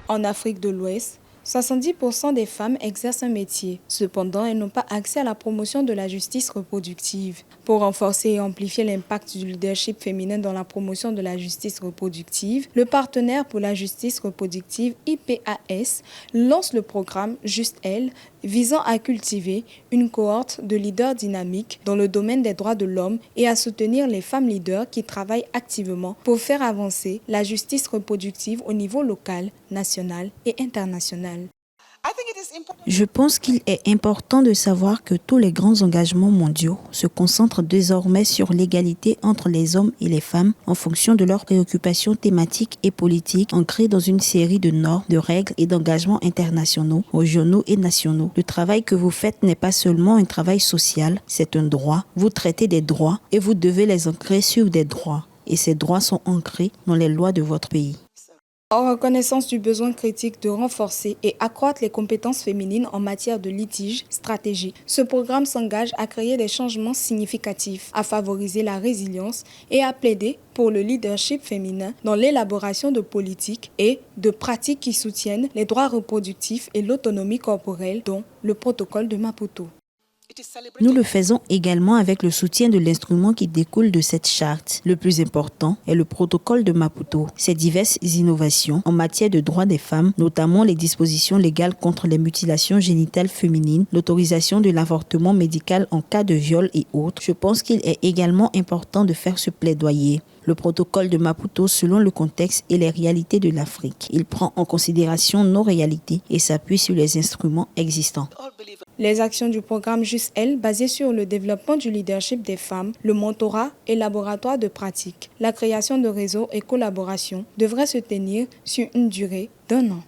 En Afrique de l'Ouest, 70% des femmes exercent un métier. Cependant, elles n'ont pas accès à la promotion de la justice reproductive. Pour renforcer et amplifier l'impact du leadership féminin dans la promotion de la justice reproductive, le Partenaire pour la justice reproductive IPAS lance le programme Juste Elle, visant à cultiver une cohorte de leaders dynamiques dans le domaine des droits de l'homme et à soutenir les femmes leaders qui travaillent activement pour faire avancer la justice reproductive au niveau local, national et international. Je pense qu'il est important de savoir que tous les grands engagements mondiaux se concentrent désormais sur l'égalité entre les hommes et les femmes en fonction de leurs préoccupations thématiques et politiques ancrées dans une série de normes, de règles et d'engagements internationaux, régionaux et nationaux. Le travail que vous faites n'est pas seulement un travail social, c'est un droit. Vous traitez des droits et vous devez les ancrer sur des droits. Et ces droits sont ancrés dans les lois de votre pays. En reconnaissance du besoin critique de renforcer et accroître les compétences féminines en matière de litige stratégique, ce programme s'engage à créer des changements significatifs, à favoriser la résilience et à plaider pour le leadership féminin dans l'élaboration de politiques et de pratiques qui soutiennent les droits reproductifs et l'autonomie corporelle, dont le protocole de Maputo. Nous le faisons également avec le soutien de l'instrument qui découle de cette charte. Le plus important est le protocole de Maputo. Ces diverses innovations en matière de droits des femmes, notamment les dispositions légales contre les mutilations génitales féminines, l'autorisation de l'avortement médical en cas de viol et autres, je pense qu'il est également important de faire ce plaidoyer. Le protocole de Maputo selon le contexte et les réalités de l'Afrique. Il prend en considération nos réalités et s'appuie sur les instruments existants. Les actions du programme Juste Elle, basées sur le développement du leadership des femmes, le mentorat et laboratoire de pratique, la création de réseaux et collaborations, devraient se tenir sur une durée d'1 an.